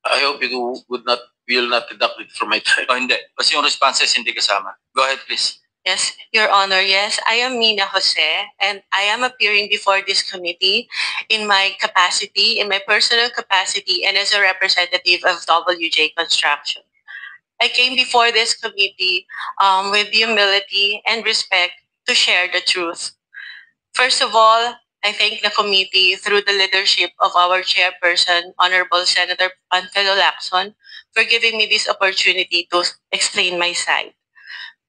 I hope you will not deduct it from my time. O hindi. Kasi yung responses hindi kasama. Go ahead, please. Yes, Your Honor. Yes, I am Mina Jose, and I am appearing before this committee in my capacity, in my personal capacity, and as a representative of WJ Construction. I came before this committee with humility and respect to share the truth. First of all, I thank the committee through the leadership of our chairperson, Honorable Senator Panfilo Lacson, for giving me this opportunity to explain my side.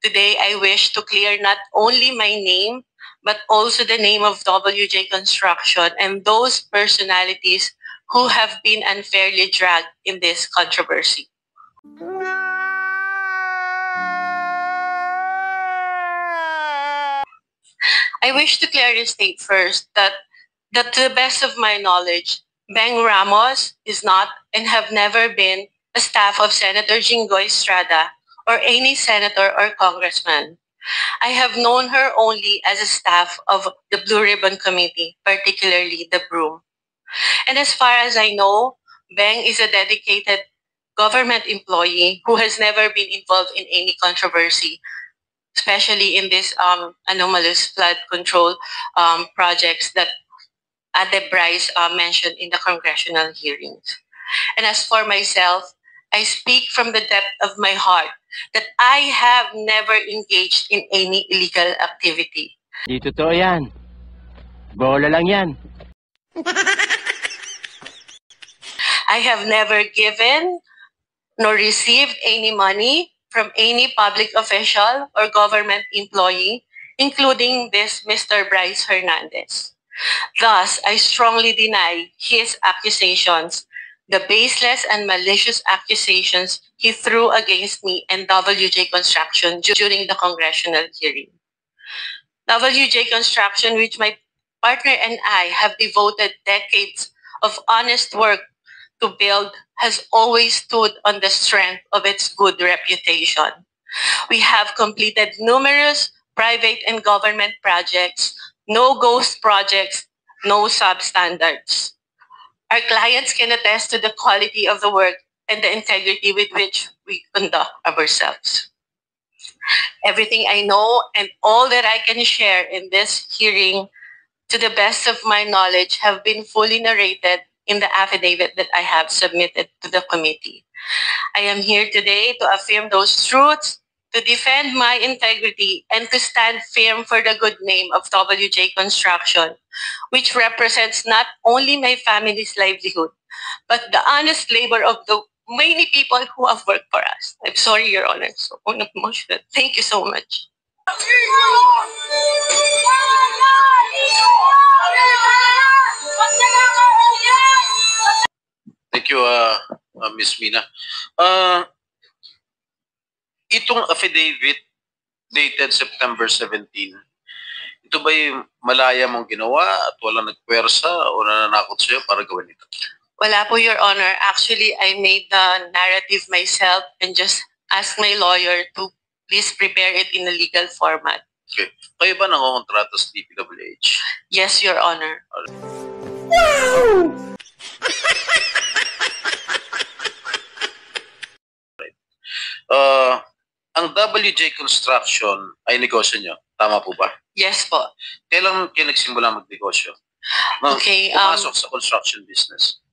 Today, I wish to clear not only my name, but also the name of WJ Construction and those personalities who have been unfairly dragged in this controversy. I wish to clearly state first that to the best of my knowledge, Beng Ramos is not and have never been a staff of Senator Jinggoy Estrada or any senator or congressman. I have known her only as a staff of the Blue Ribbon Committee, particularly the Broom. And as far as I know, Beng is a dedicated government employee who has never been involved in any controversy, especially in this anomalous flood control projects that Ate Bryce mentioned in the congressional hearings. And as for myself, I speak from the depth of my heart that I have never engaged in any illegal activity. Di totoo yan. Bola lang yan. I have never given nor received any money from any public official or government employee, including this Mr. Bryce Hernandez. Thus, I strongly deny his accusations, the baseless and malicious accusations he threw against me and WJ Construction during the congressional hearing. WJ Construction, which my partner and I have devoted decades of honest work to build, has always stood on the strength of its good reputation. We have completed numerous private and government projects, no ghost projects, no substandards. Our clients can attest to the quality of the work and the integrity with which we conduct ourselves. Everything I know and all that I can share in this hearing, to the best of my knowledge, have been fully narrated in the affidavit that I have submitted to the committee. I am here today to affirm those truths, to defend my integrity, and to stand firm for the good name of WJ Construction, which represents not only my family's livelihood, but the honest labor of the many people who have worked for us. I'm sorry, Your Honor. So emotional. Thank you so much. Thank you, Ms. Mina. Itong affidavit dated September 17, ito ba'y malaya mong ginawa at walang nagpwersa o nananakot sa'yo para gawin ito? Wala po, Your Honor. Actually, I made the narrative myself and just asked my lawyer to please prepare it in a legal format. Okay. Kayo ba nangongontrata sa DPWH? Yes, Your Honor. Wow! Ang WJ Construction ay negosyo nyo. Tama po ba? Yes po. Kailan kayo nagsimula magnegosyo? Okay. Pumasok sa construction business.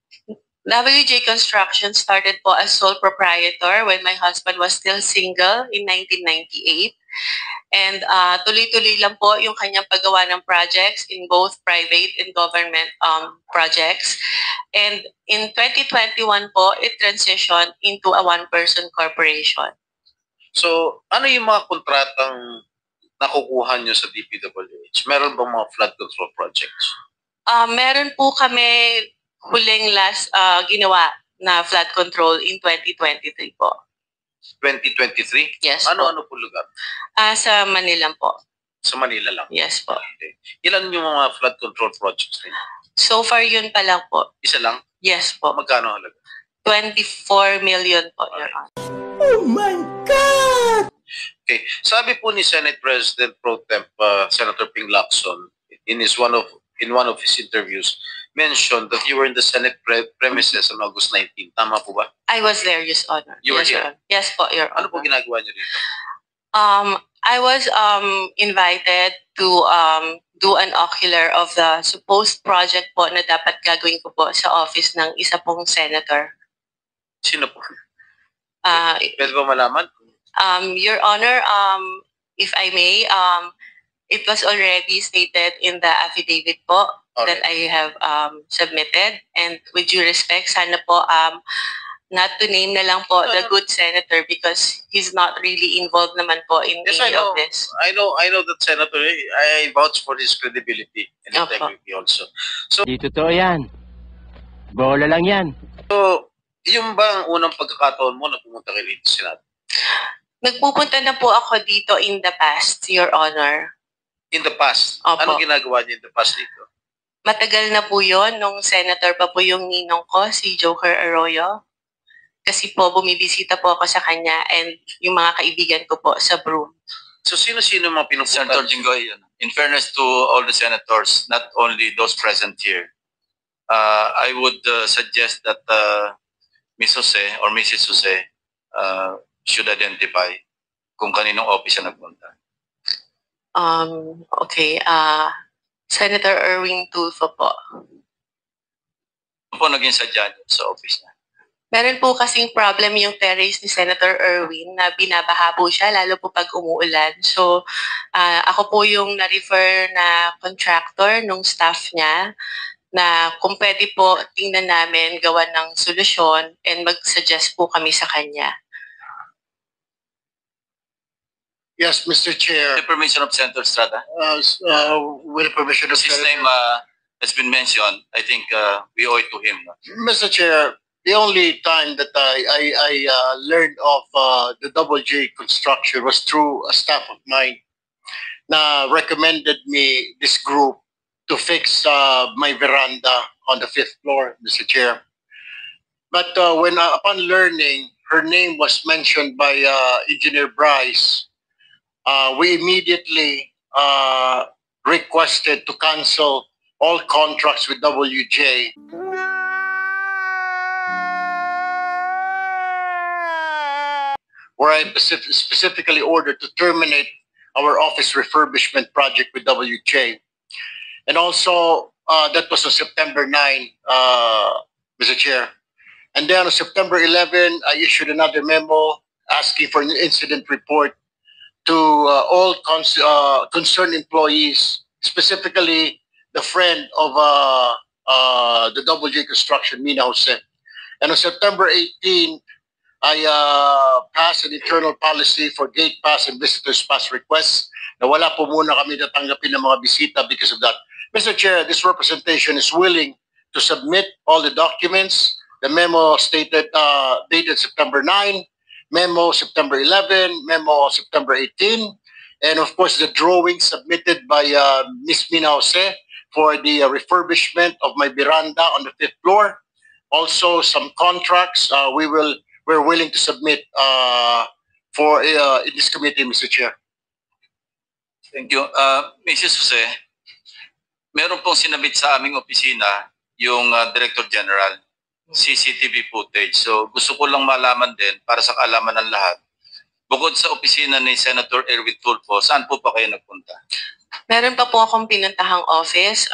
WJ Construction started po as sole proprietor when my husband was still single in 1998. And tuloy-tuloy lang po yung kanyang paggawa ng projects in both private and government projects. And in 2021 po, it transitioned into a one-person corporation. So, ano yung mga kontratang nakukuha nyo sa DPWH? Meron bang mga flood control projects? Meron po kami huling last ginawa na flood control in 2023 po. 2023? Yes Ano po lugar? Sa Manila po. Sa Manila lang? Yes po. Okay. Ilan yung mga flood control projects rin? So far yun pa lang po. Isa lang? Yes po. Magkano halaga? 24 million po, Your Honor. Oh my God! Okay. Sabi po ni Senate President Pro Temp Senator Ping Lacson in one of his interviews mentioned that you were in the Senate premises on August 19. Tama po ba? I was there, Your Honor. You were Yes, Your here? Honor. Yes po, Your Ano po Honor. ginagawa niyo dito? I was invited to do an ocular of the supposed project po na dapat gagawin ko po sa office ng isa pong senator. Sino po? Uh, Pwede ba malaman? Your Honor, if I may, it was already stated in the affidavit po that I have submitted, and with due respect, sana po not to name na lang po the good senator because he's not really involved naman po in Yes, I any know. of this. I know that Senator, I vouch for his credibility and Opo. integrity also. Di totoo yan. Bola lang yan. So, yung ba ang unang pagkakataon mo na pumunta kay dito sa Senado? Nagpupunta na po ako dito in the past, Your Honor. In the past? Opo. Anong ginagawa niyo in the past dito? Matagal na po yon nung senator pa po yung ninong ko, si Joker Arroyo. Kasi po bumibisita po ako sa kanya and yung mga kaibigan ko po sa Broome. So, sino-sino mga pinupunta? Senator Jinggoy, in fairness to all the senators, not only those present here, I would suggest that Ms. Jose or Mrs. Jose should identify kung kaninong office siya nagpunta. Okay, Senator Erwin Tulfo po. Ano po naging sadya niyo sa office niya? Meron po kasing problem yung terrace ni Senator Erwin na binabaha po siya lalo po pag umuulan. So, ako po yung na-refer na contractor nung staff niya na kung pwede po tingnan namin gawa ng solusyon and mag-suggest po kami sa kanya. Yes, Mr. Chair. With the permission of Senator Estrada, With the permission of his name has been mentioned. I think we owe it to him. No? Mr. Chair, the only time that I learned of the Double J construction was through a staff of mine na recommended me this group to fix my veranda on the 5th floor, Mr. Chair. But when upon learning her name was mentioned by Engineer Bryce, we immediately requested to cancel all contracts with WJ. Where I specifically ordered to terminate our office refurbishment project with WJ. And also, that was on September 9, Mr. Chair. And then on September 11, I issued another memo asking for an incident report to all concerned employees, specifically the friend of the Double J Construction, Mina Jose. And on September 18, I passed an internal policy for gate pass and visitors pass requests na wala po muna kami natanggapin ng mga bisita because of that. Mr. Chair, this representation is willing to submit all the documents. The memo stated dated September 9, memo September 11, memo September 18, and of course the drawing submitted by Ms. Mina Jose for the refurbishment of my veranda on the 5th floor. Also some contracts we're willing to submit for in this committee, Mr. Chair. Thank you. Mrs. Jose, meron pong sinabit sa aming opisina yung Director General, CCTV footage. So gusto ko lang malaman din para sa kaalaman ng lahat. Bukod sa opisina ni Senator Erwin Tulfo, saan po pa kayo nagpunta? Meron pa po akong pinuntahang office.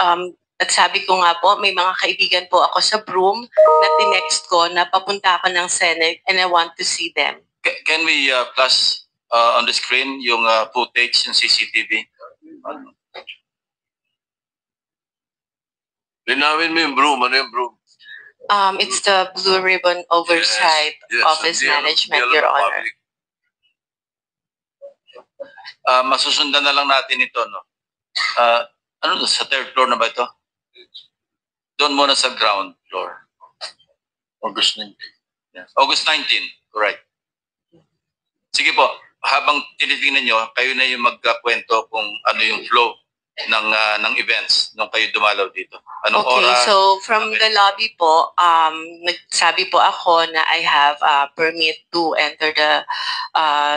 At sabi ko nga po, may mga kaibigan po ako sa Broome na tinext ko na papunta ako ng Senate and I want to see them. Can we flash on the screen yung footage, yung CCTV? Linawin mo yung Broome. Ano yung Broome? It's the Blue Ribbon Oversight Office Management, Your Honor. Masusundan na lang natin ito, no? Ano to? Sa 3rd floor na ba ito? Doon muna sa ground floor. August 19. Yeah. August 19, correct. Sige po, habang tinitingnan nyo, kayo na yung magkakwento kung ano yung flow ng events nung kayo dumalaw dito. Anong Okay, oras? so from the lobby po, nagsabi po ako na I have a permit to enter the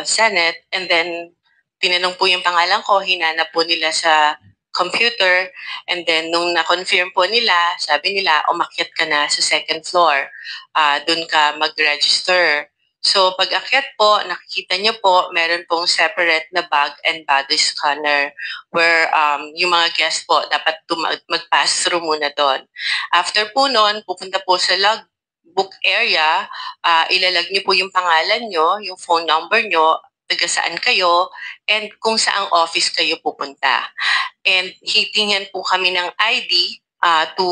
Senate and then tinanong po yung pangalan ko, hinanap po nila sa computer. And then, nung na-confirm po nila, sabi nila, umakyat ka na sa second floor. Doon ka mag-register. So, pag akyat po, nakikita niyo po, meron pong separate na bag and body scanner where yung mga guests po dapat mag-pass through muna doon. After po noon, pupunta po sa logbook area, ilalag niyo po yung pangalan niyo, yung phone number niyo, taga saan kayo, and kung saang office kayo pupunta. And hihingan po kami ng ID to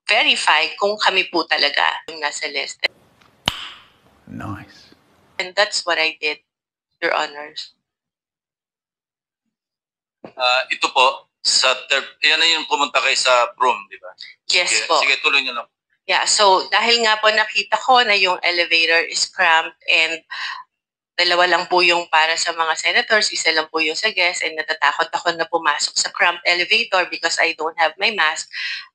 verify kung kami po talaga yung nasa list. Nice. And that's what I did, Your Honors. Ito po, yan na yung pumunta kayo sa room, di ba? Yes Sige, po. sige, tuloy niyo lang. Yeah, so dahil nga po nakita ko na yung elevator is cramped and dalawa lang po yung para sa mga senators, isa lang po yung sa guests, and natatakot ako na pumasok sa cramped elevator because I don't have my mask.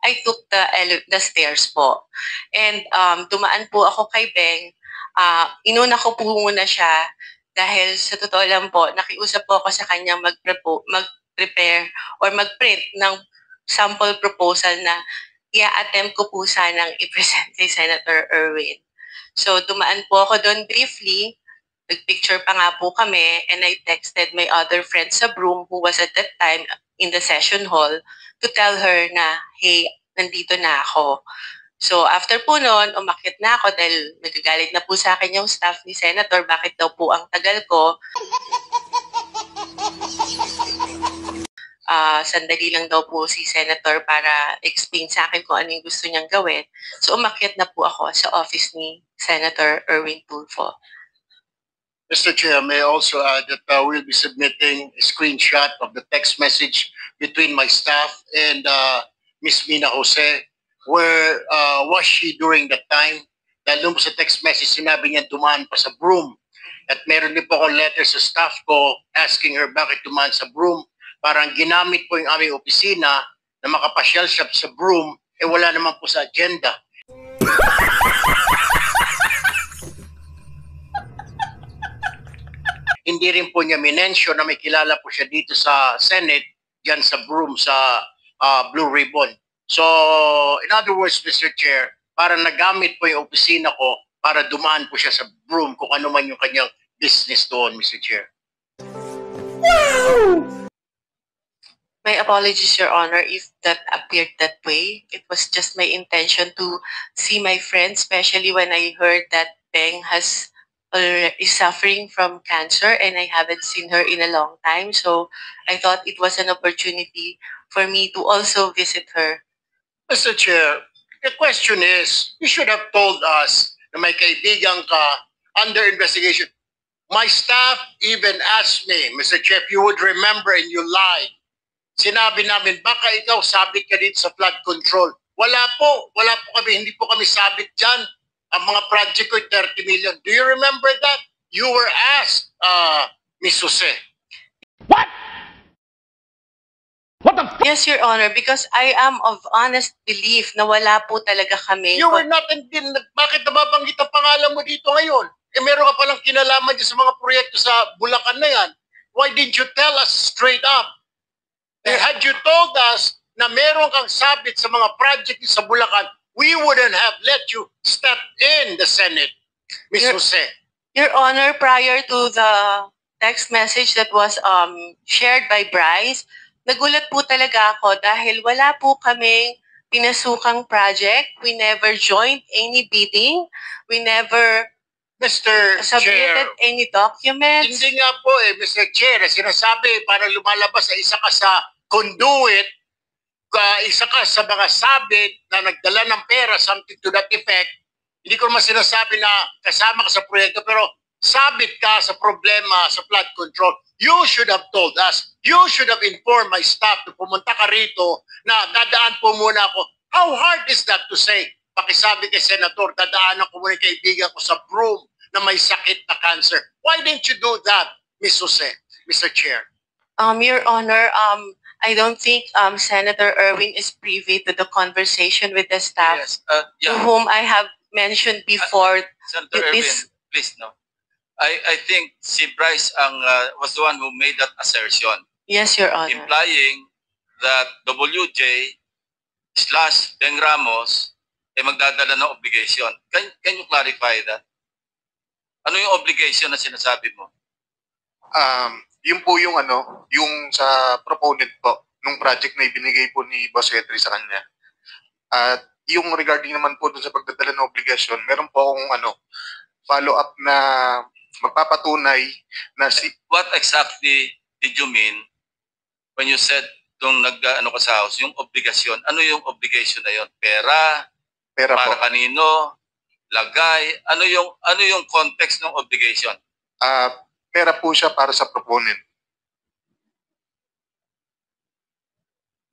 I took the stairs po. And dumaan po ako kay Beng. Inuna ko po muna siya dahil sa totoo lang po, nakiusap po ako sa kanyang mag-prepare or mag-print ng sample proposal na i-attempt ko po sanang i-present kay Senator Erwin. So dumaan po ako doon briefly. Nag-picture pa nga po kami, and I texted my other friend sa Broome who was at that time in the session hall to tell her na, hey, nandito na ako. So after po noon, umakyat na ako dahil nagagalit na po sa akin yung staff ni Senator, bakit daw po ang tagal ko. Sandali lang daw po si Senator para explain sa akin kung ano yung gusto niyang gawin. So umakyat na po ako sa office ni Senator Erwin Tulfo. Mr. Chair, may I also add that we'll be submitting a screenshot of the text message between my staff and Ms. Mina Jose. Where was she during that time? Dahil nung sa text message, sinabi niya dumaan pa sa Broome. At meron din po akong letter sa staff ko asking her bakit dumaan sa Broome. Parang ginamit po yung aming opisina na makapasyal siya sa Broome, wala naman po sa agenda. Hindi rin po niya minensyon na may kilala po siya dito sa Senate, dyan sa Broome, sa Blue Ribbon. So, in other words, Mr. Chair, para nagamit po yung opisina ko para dumaan po siya sa Broome kung ano man yung kanyang business doon, Mr. Chair. My apologies, Your Honor, if that appeared that way. It was just my intention to see my friend, especially when I heard that Beng is suffering from cancer and I haven't seen her in a long time. So I thought it was an opportunity for me to also visit her. Mr. Chair, the question is, you should have told us na may kaibigan ka under investigation. My staff even asked me, Mr. Chair, if you would remember and you lied. Sinabi namin, baka ikaw sabit ka dito sa flood control. Wala po kami, hindi po kami sabit dyan. Ang mga project ko 30 million. Do you remember that? You were asked, Ms. Jose. What? What the f? Yes, Your Honor, because I am of honest belief na wala po talaga kami. You were not, bakit nababanggit ang pangalan mo dito ngayon? Meron ka palang kinalaman dyan sa mga proyekto sa Bulacan na yan. Why didn't you tell us straight up? And had you told us na meron kang sabit sa mga project sa Bulacan, we wouldn't have let you step in the Senate, Ms. Jose. Your Honor, prior to the text message that was shared by Bryce, nagulat po talaga ako dahil wala po kaming pinasukang project. We never joined any bidding. We never Mr. submitted Chair, any documents. hindi nga po Mr. Chair, sinasabi para lumalabas na isa ka sa conduit, isa ka sa mga sabit na nagdala ng pera, something to that effect. Hindi ko naman sinasabi na kasama ka sa proyekto, pero sabit ka sa problema sa flood control. You should have told us. You should have informed my staff na pumunta ka rito na dadaan po muna ako. How hard is that to say? Pakisabi kay Senator, dadaanan ko muna kaibigan ko sa Broome na may sakit na cancer. Why didn't you do that, Ms. Jose, Mr. Chair? Your Honor, I don't think Senator Erwin is privy to the conversation with the staff Yes. to whom I have mentioned before. Senator Erwin, This- please, no. I think si Bryce was the one who made that assertion, Yes, Your Honor. implying that WJ / Beng Ramos ay magdadala ng obligation. Can you clarify that? Ano yung obligation na sinasabi mo? Yun po yung yung sa proponent po nung project na ibinigay po ni Boss Hedry sa kanya. At yung regarding naman po dun sa pagdadala ng obligasyon, meron po akong follow up na magpapatunay na What exactly did you mean when you said nung nag-ano ka sa house, yung obligasyon? Ano yung obligation na yun? Pera pera para po. kanino? Lagay? Ano yung context ng obligation? Pera po siya para sa proponent.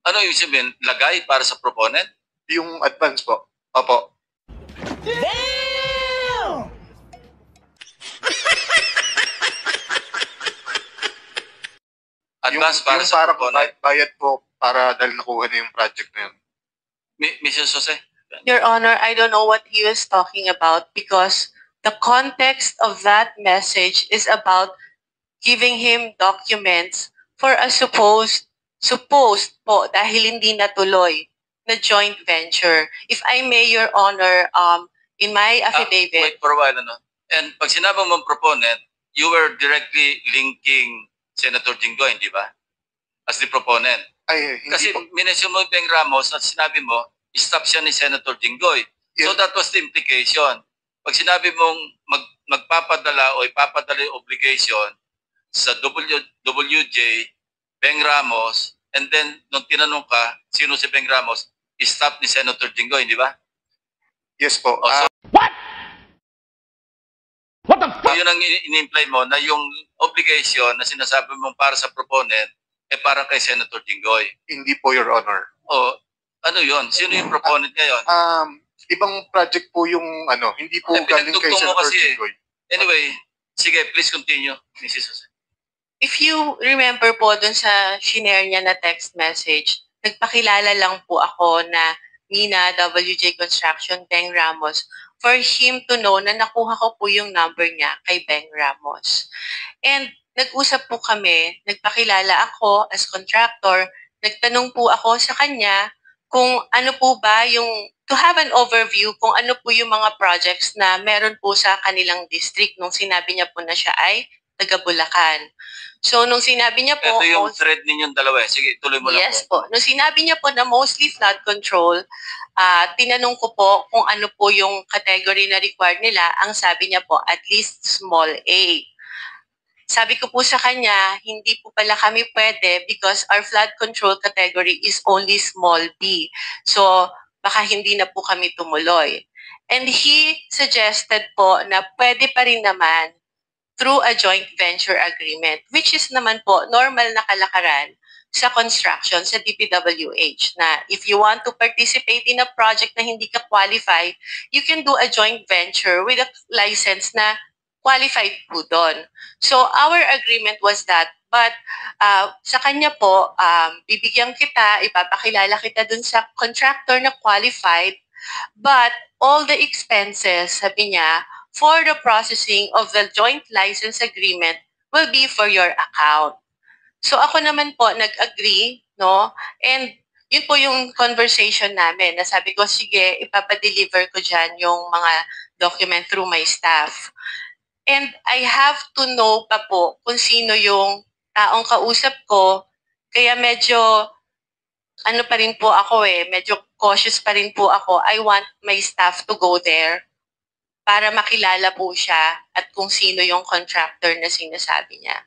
Ano yung sabihin? Lagay para sa proponent? Yung advance po. Opo. Advance para yung sa parang proponent? bayad po para dahil nakuha na yung project na yun. Mrs. Jose? Your Honor, I don't know what he was talking about because the context of that message is about giving him documents for a supposed po dahil hindi natuloy na joint venture. If I may, Your Honor, in my affidavit, Wait for a while. And pag sinabi mong proponent, you were directly linking Senator Jinggoy, di ba? As the proponent. Ay, hindi Kasi po. minensyon mo yung Beng Ramos at sinabi mo, stop siya ni Senator Jinggoy. So Yes. that was the implication. Pag sinabi mong magpapadala o ipapadala yung obligation sa WJ, Beng Ramos, and then nung tinanong ka, sino si Beng Ramos, stop ni Senator Jinggoy, di ba? Yes po. Oh, so, What the So yun ang in-imply mo na yung obligation na sinasabi mong para sa proponent eh para kay Senator Jinggoy. Hindi po, Your Honor. O ano yun? Sino yung proponent ngayon? Ibang project po yung hindi po Eh, galing kay pinagdugtong mo Senator kasi eh. Jinggoy. Anyway, sige, please continue, Mrs. Jose. if you remember po dun sa shinare niya na text message, nagpakilala lang po ako na Mina, WJ Construction, Beng Ramos, for him to know na nakuha ko po yung number niya kay Beng Ramos. And nag-usap po kami, nagpakilala ako as contractor, nagtanong po ako sa kanya kung ano po ba yung, to have an overview kung ano po yung mga projects na meron po sa kanilang district nung sinabi niya po na siya ay taga Bulacan. So, nung sinabi niya po, Ito yung thread ninyong dalawa. Sige, tuloy mo lang yes po. po. Nung sinabi niya po na mostly flood control, tinanong ko po kung ano po yung category na required nila. Ang sabi niya po, at least small A. Sabi ko po sa kanya, hindi po pala kami pwede because our flood control category is only small B. So, baka hindi na po kami tumuloy. And he suggested po na pwede pa rin naman through a joint venture agreement, which is naman po normal na kalakaran sa construction sa DPWH na if you want to participate in a project na hindi ka qualify, you can do a joint venture with a license na qualified po doon. So our agreement was that, but sa kanya po, bibigyan kita, ipapakilala kita dun sa contractor na qualified, but all the expenses, sabi niya, for the processing of the joint license agreement will be for your account. So ako naman po nag-agree, no? And yun po yung conversation namin. Nasabi ko, sige, ipapadeliver ko dyan yung mga document through my staff. And I have to know pa po kung sino yung taong kausap ko. Kaya medyo, ano pa rin po ako medyo cautious pa rin po ako. I want my staff to go there para makilala po siya at kung sino yung contractor na sinasabi niya.